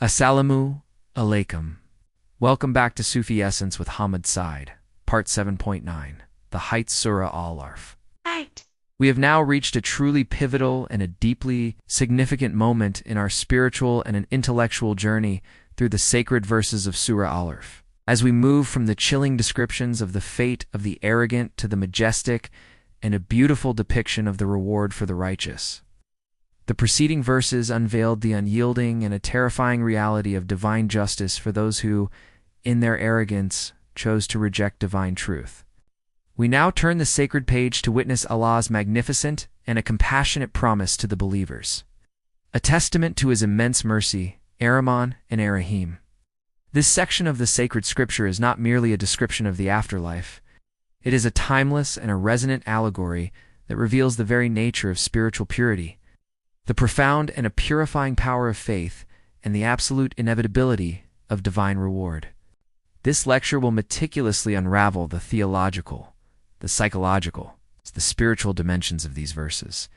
Assalamu alaikum. Welcome back to Sufi Essence with Hammad Syed, Part 7.9, The Heights Surah Al-A'raf. We have now reached a truly pivotal and a deeply significant moment in our spiritual and an intellectual journey through the sacred verses of Surah Al-A'raf. As we move from the chilling descriptions of the fate of the arrogant to the majestic and a beautiful depiction of the reward for the righteous. The preceding verses unveiled the unyielding and a terrifying reality of divine justice for those who, in their arrogance, chose to reject divine truth. We now turn the sacred page to witness Allah's magnificent and a compassionate promise to the believers, a testament to His immense mercy, Ar-Rahman and Ar-Rahim. This section of the sacred scripture is not merely a description of the afterlife. It is a timeless and a resonant allegory that reveals the very nature of spiritual purity, the profound and a purifying power of faith, and the absolute inevitability of divine reward. This lecture will meticulously unravel the theological, the psychological, the spiritual dimensions of these verses,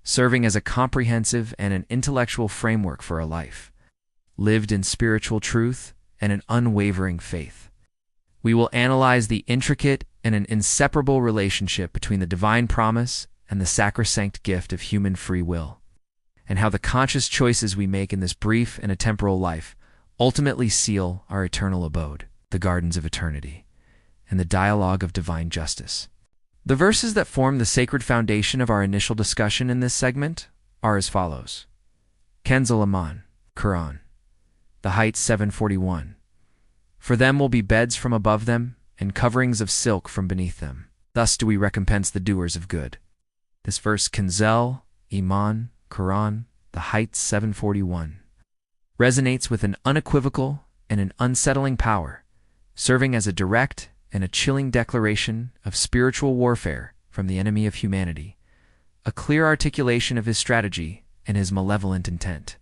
serving as a comprehensive and an intellectual framework for a life lived in spiritual truth and an unwavering faith. We will analyze the intricate and an inseparable relationship between the divine promise and the sacrosanct gift of human free will, and how the conscious choices we make in this brief and a temporal life ultimately seal our eternal abode, the gardens of eternity, and the dialogue of divine justice. The verses that form the sacred foundation of our initial discussion in this segment are as follows. Kanzul Iman, Quran. The Heights 741. For them will be beds from above them, and coverings of silk from beneath them. Thus do we recompense the doers of good. This verse, Kanzul, Iman, Quran, The Heights 741, resonates with an unequivocal and an unsettling power, serving as a direct and a chilling declaration of spiritual warfare from the enemy of humanity, a clear articulation of his strategy and his malevolent intent.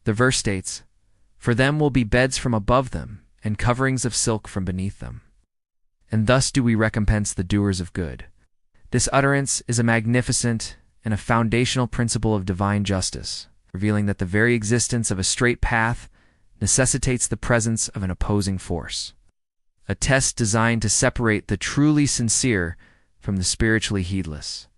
The verse states, "For them will be beds from above them, and coverings of silk from beneath them. And thus do we recompense the doers of good." This utterance is a magnificent and a foundational principle of divine justice, revealing that the very existence of a straight path necessitates the presence of an opposing force, a test designed to separate the truly sincere from the spiritually heedless.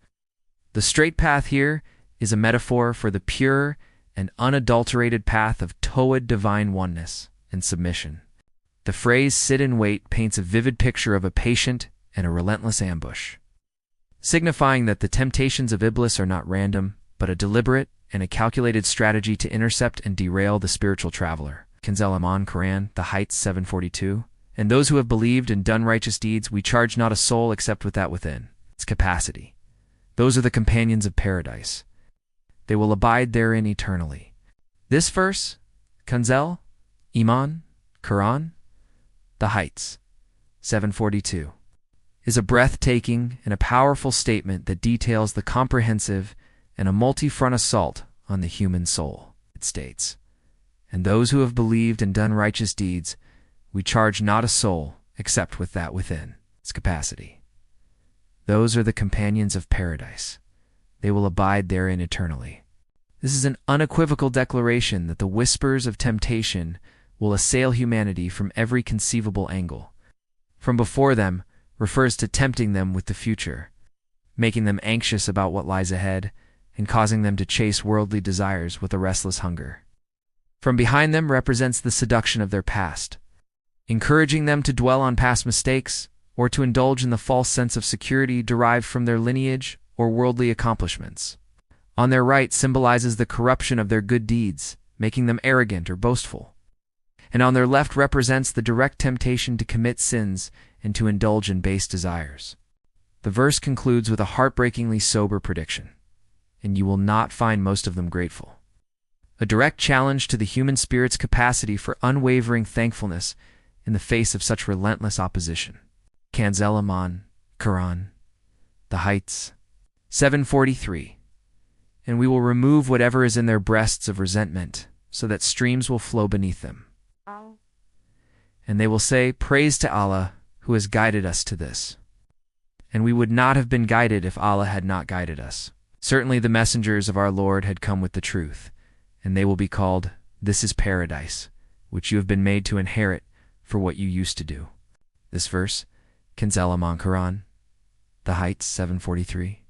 The straight path here is a metaphor for the pure and unadulterated path of toward divine oneness and submission. The phrase "sit and wait" paints a vivid picture of a patient and a relentless ambush, signifying that the temptations of Iblis are not random, but a deliberate and a calculated strategy to intercept and derail the spiritual traveler. Kanzul Iman, Quran, The Heights 742. And those who have believed and done righteous deeds, we charge not a soul except with that within its capacity. Those are the companions of paradise. They will abide therein eternally. This verse, Kanzul, Iman, Quran, The Heights 742, is a breathtaking and a powerful statement that details the comprehensive and a multi-front assault on the human soul. It states, "And those who have believed and done righteous deeds, we charge not a soul except with that within its capacity. Those are the companions of paradise. They will abide therein eternally." This is an unequivocal declaration that the whispers of temptation will assail humanity from every conceivable angle. From before them refers to tempting them with the future, making them anxious about what lies ahead, and causing them to chase worldly desires with a restless hunger. From behind them represents the seduction of their past, encouraging them to dwell on past mistakes or to indulge in the false sense of security derived from their lineage or worldly accomplishments. On their right symbolizes the corruption of their good deeds, making them arrogant or boastful. And on their left represents the direct temptation to commit sins and to indulge in base desires. The verse concludes with a heartbreakingly sober prediction, "And you will not find most of them grateful." A direct challenge to the human spirit's capacity for unwavering thankfulness in the face of such relentless opposition. Kanzul Iman, Quran, The Heights 743. And we will remove whatever is in their breasts of resentment, so that streams will flow beneath them. And they will say, "Praise to Allah, who has guided us to this. And we would not have been guided if Allah had not guided us. Certainly the messengers of our Lord had come with the truth, and they will be called, 'This is paradise,' which you have been made to inherit for what you used to do. This verse, Kanzul Quran, The Heights 743,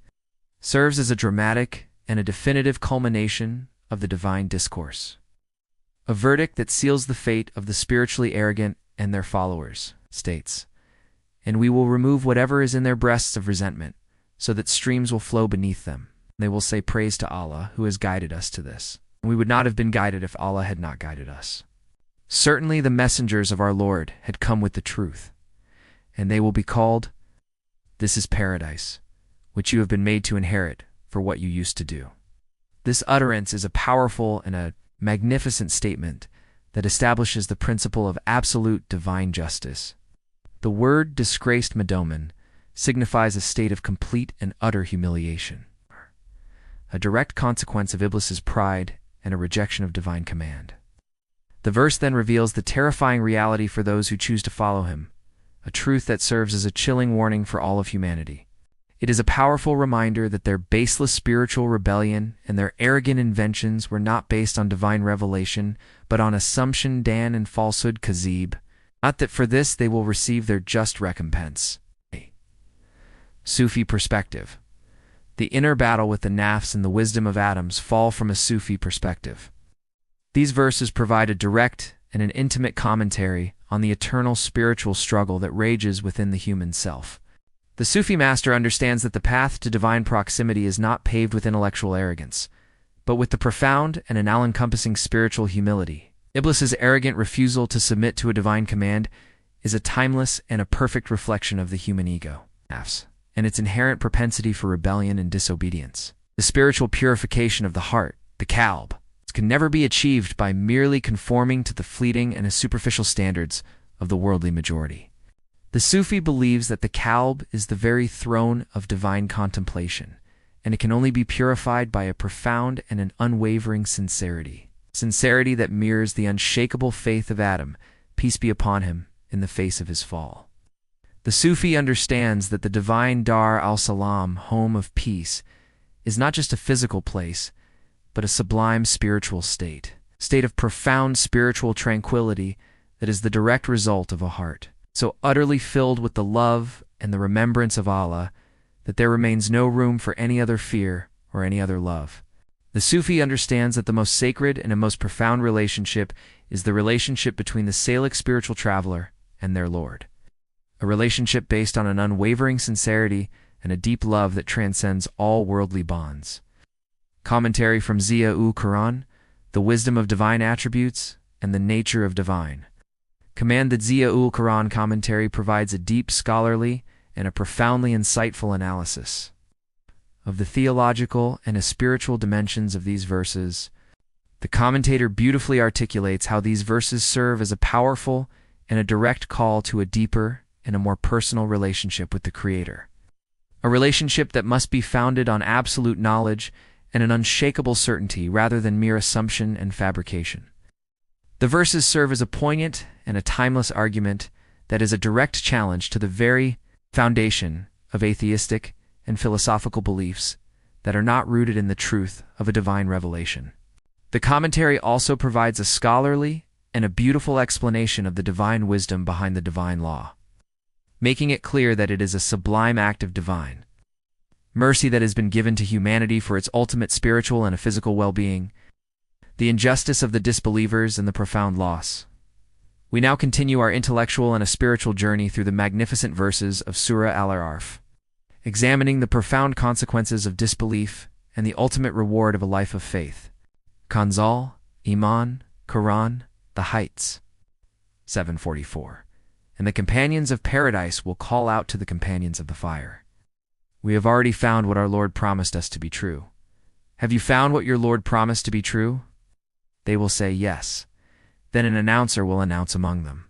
serves as a dramatic and a definitive culmination of the divine discourse. A verdict that seals the fate of the spiritually arrogant and their followers, states, "And we will remove whatever is in their breasts of resentment, so that streams will flow beneath them. They will say praise to Allah, who has guided us to this. And we would not have been guided if Allah had not guided us. Certainly the messengers of our Lord had come with the truth, and they will be called, 'This is paradise, which you have been made to inherit for what you used to do.'" This utterance is a powerful and a magnificent statement that establishes the principle of absolute divine justice. The word disgraced medomen signifies a state of complete and utter humiliation, a direct consequence of Iblis's pride and a rejection of divine command. The verse then reveals the terrifying reality for those who choose to follow him, a truth that serves as a chilling warning for all of humanity. It is a powerful reminder that their baseless spiritual rebellion and their arrogant inventions were not based on divine revelation, but on assumption, dan, and falsehood, kazib. Not that for this they will receive their just recompense. Sufi perspective. The inner battle with the nafs and the wisdom of atoms fall from a Sufi perspective. These verses provide a direct and an intimate commentary on the eternal spiritual struggle that rages within the human self. The Sufi master understands that the path to divine proximity is not paved with intellectual arrogance, but with the profound and an all-encompassing spiritual humility. Iblis's arrogant refusal to submit to a divine command is a timeless and a perfect reflection of the human ego, and its inherent propensity for rebellion and disobedience. The spiritual purification of the heart, the qalb, can never be achieved by merely conforming to the fleeting and superficial standards of the worldly majority. The Sufi believes that the qalb is the very throne of divine contemplation, and it can only be purified by a profound and an unwavering sincerity that mirrors the unshakable faith of Adam, peace be upon him, in the face of his fall. The Sufi understands that the divine Dar al-Salam, home of peace, is not just a physical place, but a sublime spiritual state of profound spiritual tranquility that is the direct result of a heart so utterly filled with the love and the remembrance of Allah that there remains no room for any other fear or any other love. The Sufi understands that the most sacred and the most profound relationship is the relationship between the salic spiritual traveler and their Lord, a relationship based on an unwavering sincerity and a deep love that transcends all worldly bonds. Commentary from Ziya-ul Quran, The Wisdom of Divine Attributes and the Nature of Divine. Command that Ziya-ul Quran commentary provides a deep scholarly and a profoundly insightful analysis of the theological and spiritual dimensions of these verses. The commentator beautifully articulates how these verses serve as a powerful and a direct call to a deeper and a more personal relationship with the Creator, a relationship that must be founded on absolute knowledge and an unshakable certainty rather than mere assumption and fabrication. The verses serve as a poignant and a timeless argument that is a direct challenge to the very foundation of atheistic and philosophical beliefs that are not rooted in the truth of a divine revelation. The commentary also provides a scholarly and a beautiful explanation of the divine wisdom behind the divine law, making it clear that it is a sublime act of divine mercy that has been given to humanity for its ultimate spiritual and physical well-being, the injustice of the disbelievers and the profound loss. We now continue our intellectual and a spiritual journey through the magnificent verses of Surah Al-A'raf, examining the profound consequences of disbelief and the ultimate reward of a life of faith. Kanzul, Iman, Quran, The Heights 744. And the companions of paradise will call out to the companions of the fire. We have already found what our Lord promised us to be true. Have you found what your Lord promised to be true? They will say yes. Then an announcer will announce among them,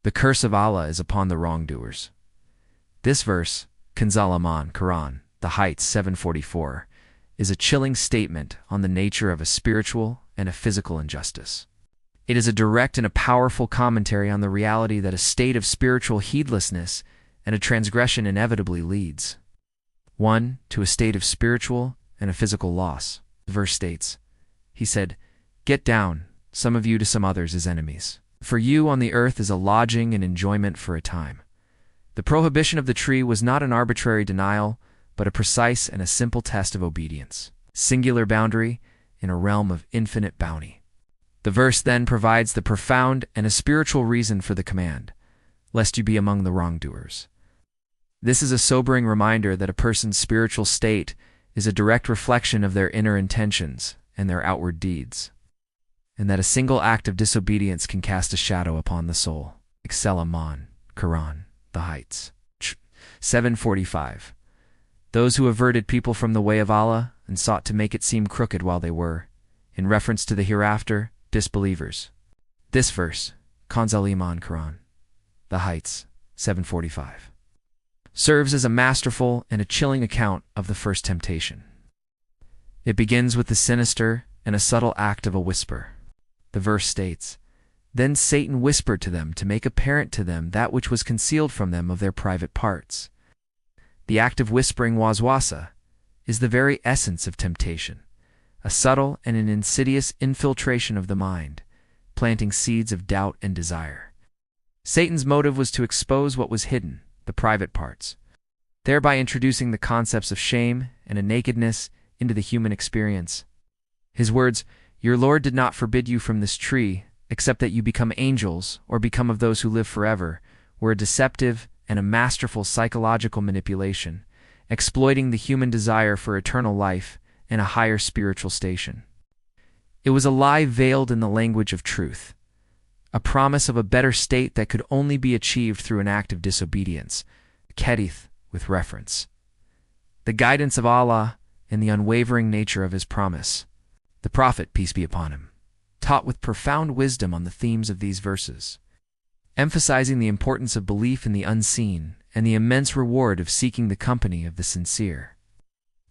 the curse of Allah is upon the wrongdoers. This verse, Kanzul Iman, Quran, The Heights 744, is a chilling statement on the nature of a spiritual and a physical injustice. It is a direct and a powerful commentary on the reality that a state of spiritual heedlessness and a transgression inevitably leads, 1. to a state of spiritual and a physical loss. The verse states, He said, "Get down, some of you to some others as enemies. For you on the earth is a lodging and enjoyment for a time. The prohibition of the tree was not an arbitrary denial, but a precise and a simple test of obedience. Singular boundary in a realm of infinite bounty. The verse then provides the profound and a spiritual reason for the command, lest you be among the wrongdoers. This is a sobering reminder that a person's spiritual state is a direct reflection of their inner intentions and their outward deeds, and that a single act of disobedience can cast a shadow upon the soul. Iman, Quran, The Heights. 745. Those who averted people from the way of Allah and sought to make it seem crooked while they were, in reference to the hereafter, disbelievers. This verse, Kanzul Iman, Quran, The Heights, 745, serves as a masterful and a chilling account of the first temptation. It begins with the sinister and a subtle act of a whisper. The verse states, "Then Satan whispered to them to make apparent to them that which was concealed from them of their private parts." The act of whispering waswasa is the very essence of temptation, a subtle and an insidious infiltration of the mind, planting seeds of doubt and desire. Satan's motive was to expose what was hidden, the private parts, thereby introducing the concepts of shame and a nakedness into the human experience. His words, "Your Lord did not forbid you from this tree, except that you become angels or become of those who live forever," were a deceptive and a masterful psychological manipulation, exploiting the human desire for eternal life and a higher spiritual station. It was a lie veiled in the language of truth, a promise of a better state that could only be achieved through an act of disobedience. Hadith, with reference. The guidance of Allah and the unwavering nature of His promise. The Prophet, peace be upon him, taught with profound wisdom on the themes of these verses, emphasizing the importance of belief in the unseen and the immense reward of seeking the company of the sincere.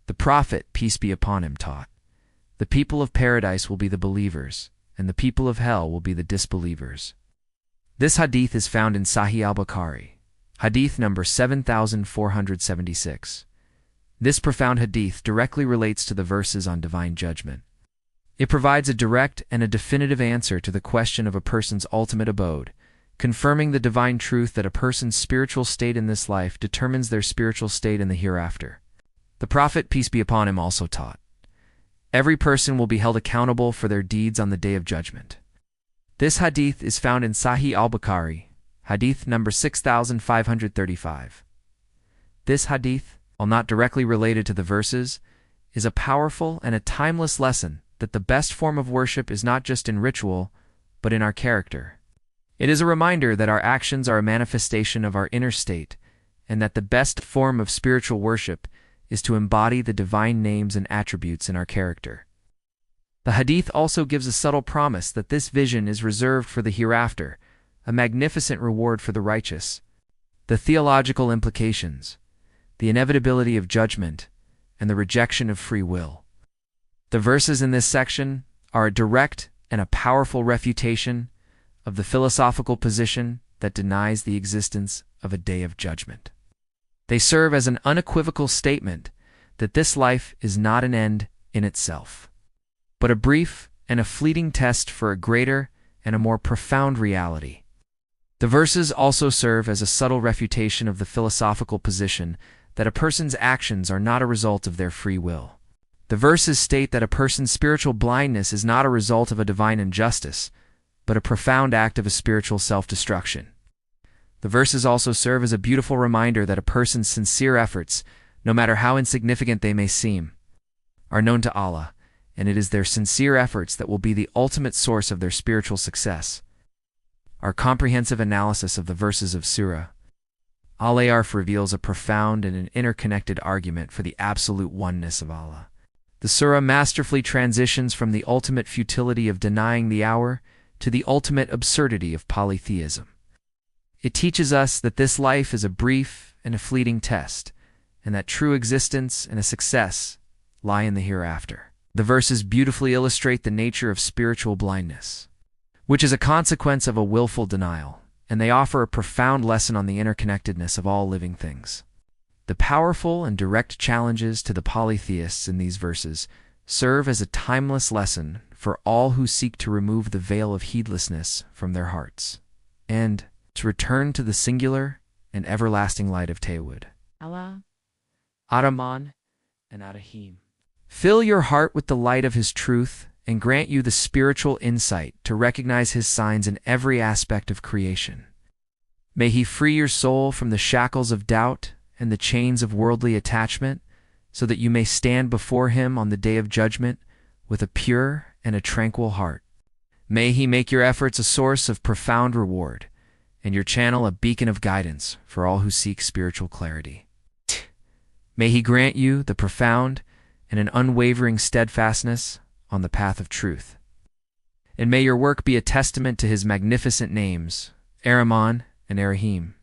The Prophet, peace be upon him, taught, "The people of paradise will be the believers, and the people of hell will be the disbelievers." This hadith is found in Sahih al-Bukhari, hadith number 7476. This profound hadith directly relates to the verses on divine judgment. It provides a direct and a definitive answer to the question of a person's ultimate abode, confirming the divine truth that a person's spiritual state in this life determines their spiritual state in the hereafter. The Prophet, peace be upon him, also taught, "Every person will be held accountable for their deeds on the Day of Judgment." This hadith is found in Sahih al-Bukhari, hadith number 6535. This hadith, while not directly related to the verses, is a powerful and a timeless lesson that the best form of worship is not just in ritual, but in our character. It is a reminder that our actions are a manifestation of our inner state, and that the best form of spiritual worship is to embody the divine names and attributes in our character. The hadith also gives a subtle promise that this vision is reserved for the hereafter, a magnificent reward for the righteous. The theological implications, the inevitability of judgment, and the rejection of free will. The verses in this section are a direct and a powerful refutation of the philosophical position that denies the existence of a day of judgment. They serve as an unequivocal statement that this life is not an end in itself, but a brief and a fleeting test for a greater and a more profound reality. The verses also serve as a subtle refutation of the philosophical position that a person's actions are not a result of their free will. The verses state that a person's spiritual blindness is not a result of a divine injustice, but a profound act of a spiritual self-destruction. The verses also serve as a beautiful reminder that a person's sincere efforts, no matter how insignificant they may seem, are known to Allah, and it is their sincere efforts that will be the ultimate source of their spiritual success. Our comprehensive analysis of the verses of Surah Al-A'raf reveals a profound and an interconnected argument for the absolute oneness of Allah. The surah masterfully transitions from the ultimate futility of denying the hour to the ultimate absurdity of polytheism. It teaches us that this life is a brief and a fleeting test, and that true existence and a success lie in the hereafter. The verses beautifully illustrate the nature of spiritual blindness, which is a consequence of a willful denial, and they offer a profound lesson on the interconnectedness of all living things. The powerful and direct challenges to the polytheists in these verses serve as a timeless lesson for all who seek to remove the veil of heedlessness from their hearts, and to return to the singular and everlasting light of Tawhid. Allah, Ar-Rahman, and Ar-Rahim. Fill your heart with the light of His truth and grant you the spiritual insight to recognize His signs in every aspect of creation. May He free your soul from the shackles of doubt and the chains of worldly attachment, so that you may stand before Him on the day of judgment with a pure and a tranquil heart. May He make your efforts a source of profound reward, and your channel a beacon of guidance for all who seek spiritual clarity. May He grant you the profound and an unwavering steadfastness on the path of truth. And may your work be a testament to His magnificent names, Ar-Rahman and Ar-Rahim.